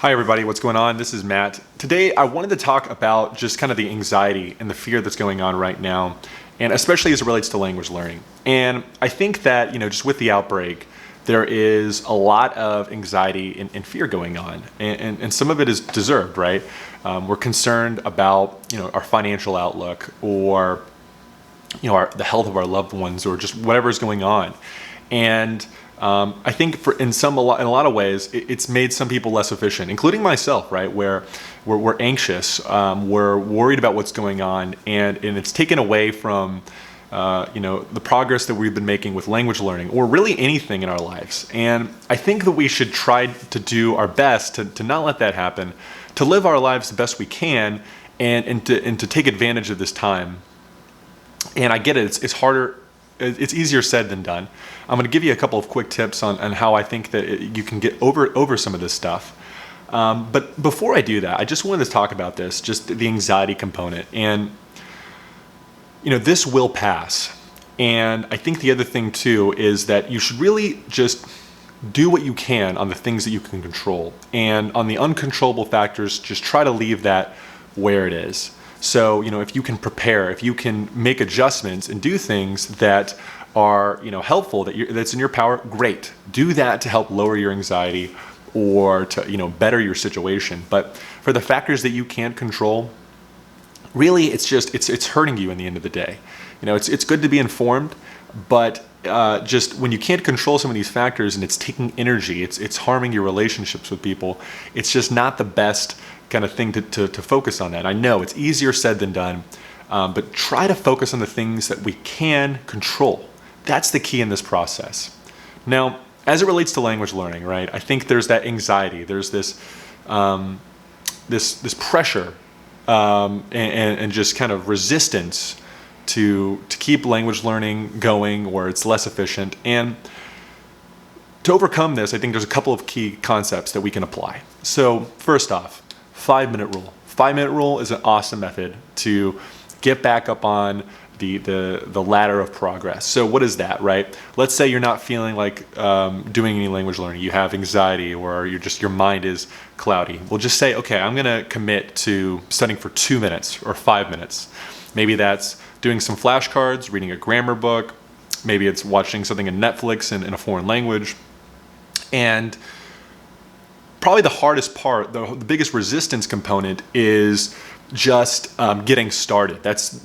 Hi everybody, what's going on? This is Matt. Today I wanted to talk about just kind of the anxiety and the fear that's going on right now, and especially as it relates to language learning. And I think that, just with the outbreak, there is a lot of anxiety and fear going on, and some of it is deserved, right? We're concerned about, our financial outlook, or, the health of our loved ones, or just whatever is going on. And I think in a lot of ways, it's made some people less efficient, including myself, right? Where we're anxious, we're worried about what's going on, and it's taken away from, the progress that we've been making with language learning, or really anything in our lives. And I think that we should try to do our best to not let that happen, to live our lives the best we can, and to take advantage of this time. And I get it; it's harder. It's easier said than done. I'm going to give you a couple of quick tips on how I think that you can get over some of this stuff. But before I do that, I just wanted to talk about just the anxiety component. And, this will pass. And I think the other thing too is that you should really just do what you can on the things that you can control. And on the uncontrollable factors, just try to leave that where it is. So, if you can prepare, if you can make adjustments and do things that are, helpful, that's in your power, great. Do that to help lower your anxiety or to, better your situation. But for the factors that you can't control, really, it's hurting you in the end of the day. It's good to be informed, but just when you can't control some of these factors and it's taking energy, it's harming your relationships with people. It's just not the best kind of thing to focus on that. I know it's easier said than done, but try to focus on the things that we can control. That's the key in this process. Now, as it relates to language learning, right? I think there's that anxiety. There's this this pressure and just kind of resistance to keep language learning going, or it's less efficient. And to overcome this, I think there's a couple of key concepts that we can apply. So first off, 5-minute rule. 5-minute rule is an awesome method to get back up on the ladder of progress. So what is that, right? Let's say you're not feeling like doing any language learning. You have anxiety, or your mind is cloudy. Well, just say, okay, I'm going to commit to studying for 2 minutes or 5 minutes. Maybe that's doing some flashcards, reading a grammar book. Maybe it's watching something in Netflix in a foreign language. And probably the hardest part, the biggest resistance component, is just getting started. That's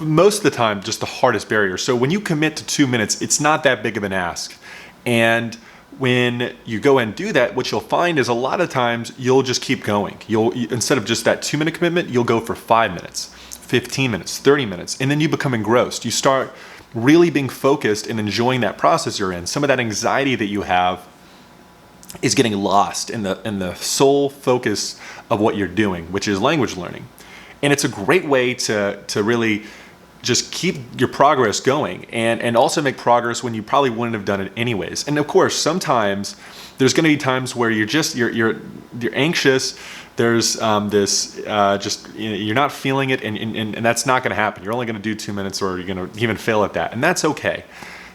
most of the time just the hardest barrier. So when you commit to 2 minutes, it's not that big of an ask. And when you go and do that, what you'll find is a lot of times you'll just keep going. Instead of just that 2-minute commitment, you'll go for 5 minutes, 15 minutes, 30 minutes, and then you become engrossed. You start really being focused and enjoying that process you're in. Some of that anxiety that you have is getting lost in the sole focus of what you're doing, which is language learning. And it's a great way to really just keep your progress going, and also make progress when you probably wouldn't have done it anyways. And of course, sometimes there's going to be times where you're anxious. There's you're not feeling it, and that's not going to happen. You're only going to do 2 minutes, or you're going to even fail at that, and that's okay.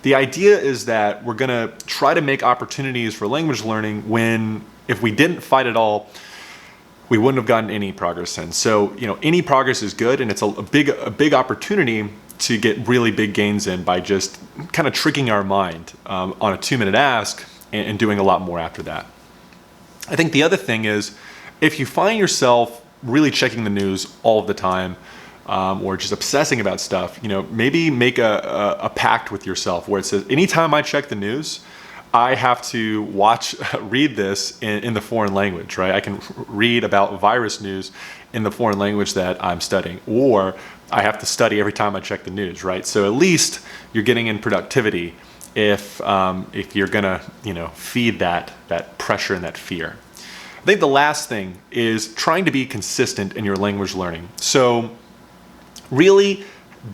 The idea is that we're going to try to make opportunities for language learning when, if we didn't fight at all, we wouldn't have gotten any progress in. So, any progress is good, and it's a big opportunity to get really big gains in by just kind of tricking our mind on a 2-minute ask and doing a lot more after that. I think the other thing is, if you find yourself really checking the news all of the time, or just obsessing about stuff, maybe make a pact with yourself where it says, anytime I check the news, I have to read this in the foreign language, right? I can read about virus news in the foreign language that I'm studying, or I have to study every time I check the news, right? So at least you're getting in productivity if you're gonna, feed that pressure and that fear. I think the last thing is trying to be consistent in your language learning. So really,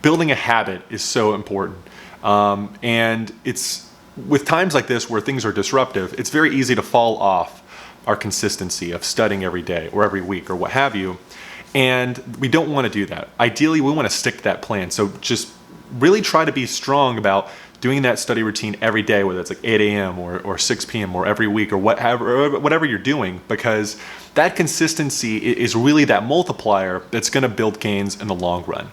building a habit is so important, and it's with times like this where things are disruptive, it's very easy to fall off our consistency of studying every day or every week or what have you, and we don't want to do that. Ideally, we want to stick to that plan. So just really try to be strong about doing that study routine every day, whether it's like 8 a.m. or 6 p.m. or every week or whatever you're doing, because that consistency is really that multiplier that's going to build gains in the long run.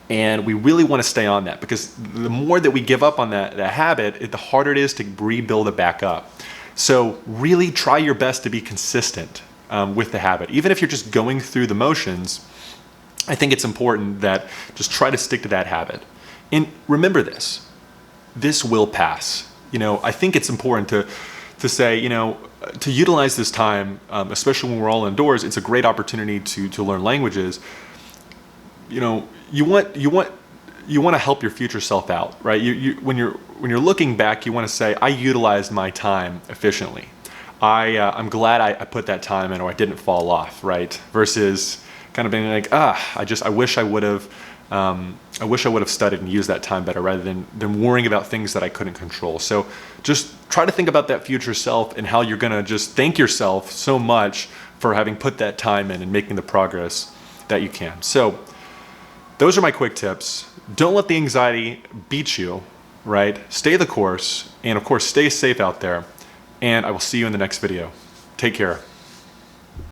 And we really want to stay on that, because the more that we give up on that habit, the harder it is to rebuild it back up. So really try your best to be consistent with the habit. Even if you're just going through the motions, I think it's important that just try to stick to that habit. And remember this will pass. I think it's important to say, to utilize this time, especially when we're all indoors. It's a great opportunity to learn languages. You want to help your future self out, right? When you're looking back, you want to say, I utilized my time efficiently. I'm glad I put that time in, or I didn't fall off, right? Versus kind of being like, I wish I would have studied and used that time better, rather than worrying about things that I couldn't control. So just try to think about that future self and how you're going to just thank yourself so much for having put that time in and making the progress that you can. So those are my quick tips. Don't let the anxiety beat you, right? Stay the course, and of course, stay safe out there. And I will see you in the next video. Take care.